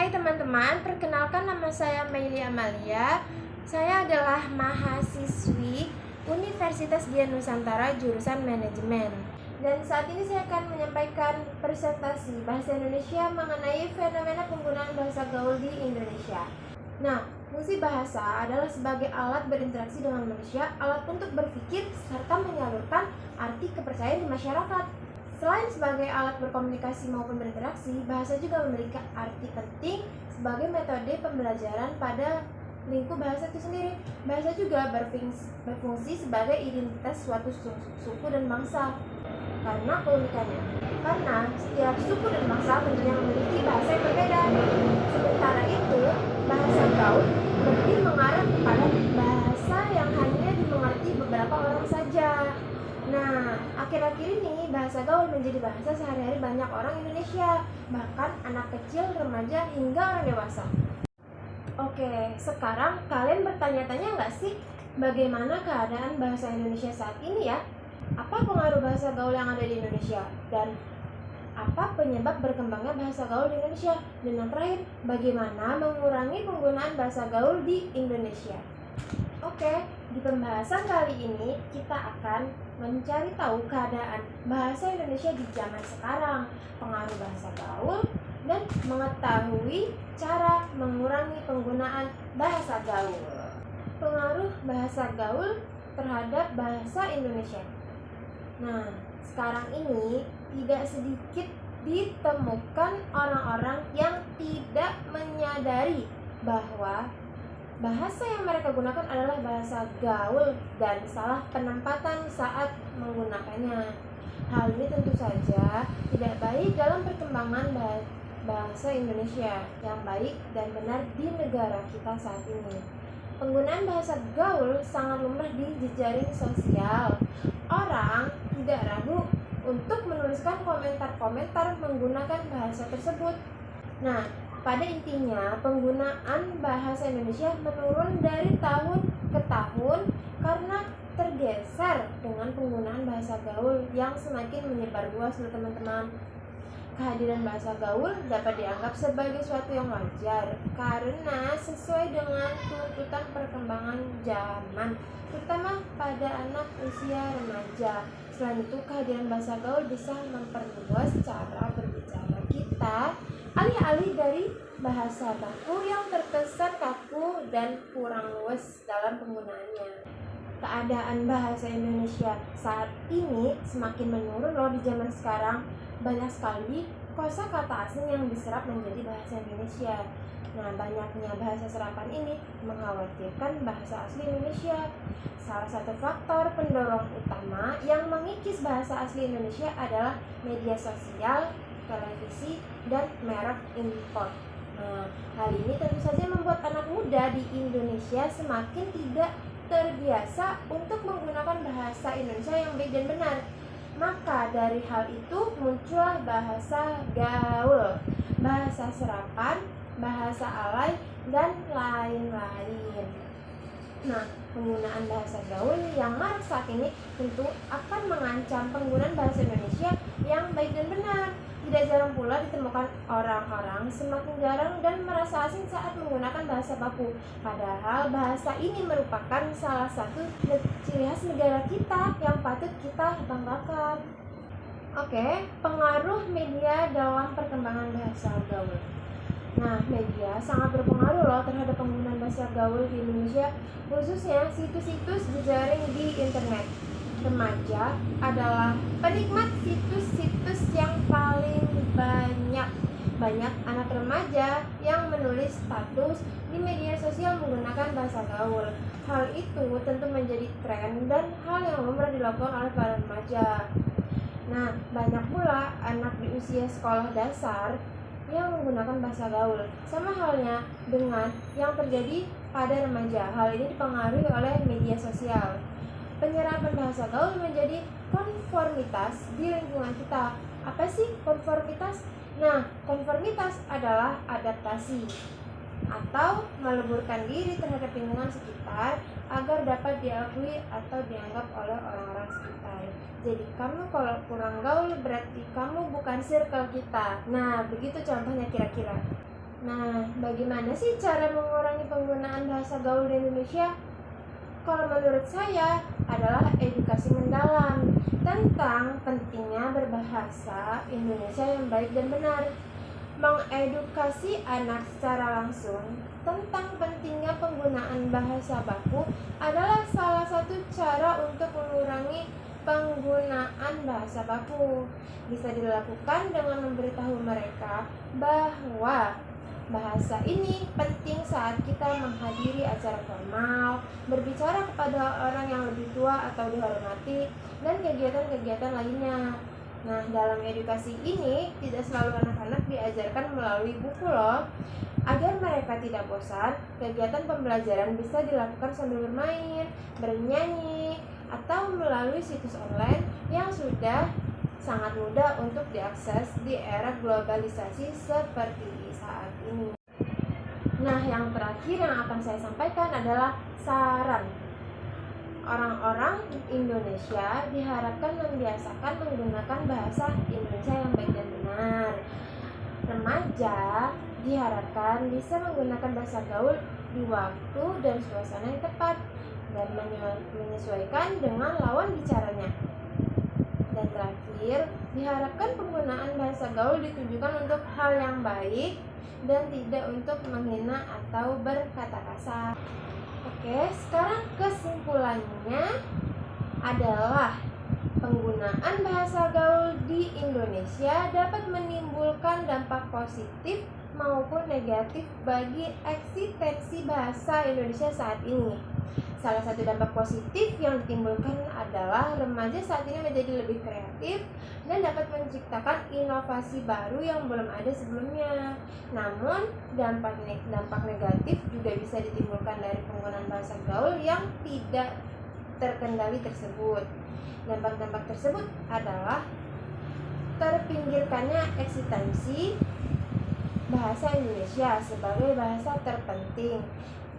Hai teman-teman, perkenalkan nama saya Meili Amalia. Saya adalah mahasiswi Universitas Dian Nusantara jurusan Manajemen. Dan saat ini saya akan menyampaikan presentasi bahasa Indonesia mengenai fenomena penggunaan bahasa gaul di Indonesia. Nah, fungsi bahasa adalah sebagai alat berinteraksi dengan manusia, alat untuk berpikir, serta menyalurkan arti kepercayaan di masyarakat. Selain sebagai alat berkomunikasi maupun berinteraksi, bahasa juga memiliki arti penting sebagai metode pembelajaran pada lingkup bahasa itu sendiri. Bahasa juga berfungsi sebagai identitas suatu suku dan bangsa. Karena keunikannya, karena setiap suku dan bangsa tentunya memiliki bahasa yang berbeda. Sementara itu, bahasa gaul lebih mengarah kepada bahasa yang hanya dimengerti beberapa orang saja. Nah, akhir-akhir ini bahasa gaul menjadi bahasa sehari-hari banyak orang Indonesia, bahkan anak kecil, remaja, hingga orang dewasa. Oke, sekarang kalian bertanya-tanya nggak sih bagaimana keadaan bahasa Indonesia saat ini ya? Apa pengaruh bahasa gaul yang ada di Indonesia? Dan apa penyebab berkembangnya bahasa gaul di Indonesia? Dan yang terakhir, bagaimana mengurangi penggunaan bahasa gaul di Indonesia? Oke, di pembahasan kali ini kita akan mencari tahu keadaan bahasa Indonesia di zaman sekarang, pengaruh bahasa gaul, dan mengetahui cara mengurangi penggunaan bahasa gaul. Pengaruh bahasa gaul terhadap bahasa Indonesia. Nah, sekarang ini tidak sedikit ditemukan orang-orang yang tidak menyadari bahwa bahasa yang mereka gunakan adalah bahasa gaul dan salah penempatan saat menggunakannya. Hal ini tentu saja tidak baik dalam perkembangan bahasa Indonesia yang baik dan benar di negara kita saat ini. Penggunaan bahasa gaul sangat lumrah di jejaring sosial. Orang tidak ragu untuk menuliskan komentar-komentar menggunakan bahasa tersebut. Nah, pada intinya, penggunaan bahasa Indonesia menurun dari tahun ke tahun karena tergeser dengan penggunaan bahasa gaul yang semakin menyebar luas loh teman-teman. Kehadiran bahasa gaul dapat dianggap sebagai suatu yang wajar karena sesuai dengan tuntutan perkembangan zaman, terutama pada anak usia remaja. Selain itu, kehadiran bahasa gaul bisa memperluas cara berbicara kita, alih-alih dari bahasa baku yang terkesan kaku dan kurang luas dalam penggunaannya. Keadaan bahasa Indonesia saat ini semakin menurun loh di zaman sekarang. Banyak sekali kosakata asing yang diserap menjadi bahasa Indonesia. Nah, banyaknya bahasa serapan ini mengkhawatirkan bahasa asli Indonesia. Salah satu faktor pendorong utama yang mengikis bahasa asli Indonesia adalah media sosial, televisi, dan merek impor. Nah, hal ini tentu saja membuat anak muda di Indonesia semakin tidak terbiasa untuk menggunakan bahasa Indonesia yang baik dan benar. Maka dari hal itu muncullah bahasa gaul, bahasa serapan, bahasa alay, dan lain-lain. Nah, penggunaan bahasa gaul yang marak saat ini tentu akan mengancam penggunaan bahasa Indonesia yang baik dan benar. Tidak jarang pula ditemukan orang-orang semakin jarang dan merasa asing saat menggunakan bahasa baku. Padahal bahasa ini merupakan salah satu ciri khas negara kita yang patut kita banggakan. Oke, pengaruh media dalam perkembangan bahasa gaul. Nah, media sangat berpengaruh loh terhadap penggunaan bahasa gaul di Indonesia, khususnya situs-situs jejaring di internet. Remaja adalah penikmat situs-situs yang paling banyak. Banyak anak remaja yang menulis status di media sosial menggunakan bahasa gaul. Hal itu tentu menjadi tren dan hal yang lumrah dilakukan oleh para remaja. Nah, banyak pula anak di usia sekolah dasar yang menggunakan bahasa gaul. Sama halnya dengan yang terjadi pada remaja. Hal ini dipengaruhi oleh media sosial. Penyerapan bahasa gaul menjadi konformitas di lingkungan kita. Apa sih konformitas? Nah, konformitas adalah adaptasi atau meleburkan diri terhadap lingkungan sekitar agar dapat diakui atau dianggap oleh orang-orang sekitar. Jadi kamu kalau kurang gaul berarti kamu bukan circle kita. Nah, begitu contohnya kira-kira. Nah, bagaimana sih cara mengurangi penggunaan bahasa gaul di Indonesia? Kalau menurut saya adalah edukasi mendalam tentang pentingnya berbahasa Indonesia yang baik dan benar. Mengedukasi anak secara langsung tentang pentingnya penggunaan bahasa baku adalah salah satu cara untuk mengurangi penggunaan bahasa baku. Bisa dilakukan dengan memberitahu mereka bahwa bahasa ini penting saat kita menghadiri acara formal, berbicara kepada orang yang lebih tua atau dihormati, dan kegiatan-kegiatan lainnya. Nah, dalam edukasi ini tidak selalu anak-anak diajarkan melalui buku loh. Agar mereka tidak bosan, kegiatan pembelajaran bisa dilakukan sambil bermain, bernyanyi, atau melalui situs online yang sudah sangat mudah untuk diakses di era globalisasi seperti saat ini. Nah, yang terakhir yang akan saya sampaikan adalah saran. Orang-orang Indonesia diharapkan membiasakan menggunakan bahasa Indonesia yang baik dan benar. Remaja diharapkan bisa menggunakan bahasa gaul di waktu dan suasana yang tepat dan menyesuaikan dengan lawan bicaranya. Dan terakhir, diharapkan penggunaan bahasa gaul ditujukan untuk hal yang baik dan tidak untuk menghina atau berkata kasar. Oke, sekarang kesimpulannya adalah penggunaan bahasa gaul di Indonesia dapat menimbulkan dampak positif maupun negatif bagi eksistensi bahasa Indonesia saat ini. Salah satu dampak positif yang ditimbulkan adalah remaja saat ini menjadi lebih kreatif dan dapat menciptakan inovasi baru yang belum ada sebelumnya. Namun, dampak negatif juga bisa ditimbulkan dari penggunaan bahasa gaul yang tidak terkendali tersebut. Dampak-dampak tersebut adalah terpinggirkannya eksistensi bahasa Indonesia sebagai bahasa terpenting,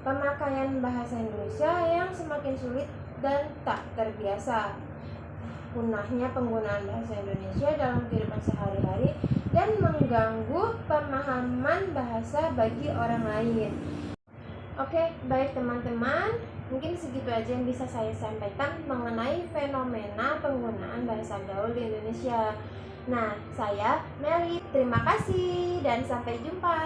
pemakaian bahasa Indonesia yang semakin sulit dan tak terbiasa, punahnya penggunaan bahasa Indonesia dalam kehidupan sehari-hari, dan mengganggu pemahaman bahasa bagi orang lain. Oke, baik teman-teman, mungkin segitu aja yang bisa saya sampaikan mengenai fenomena penggunaan bahasa gaul di Indonesia. Nah, saya Meli, terima kasih dan sampai jumpa.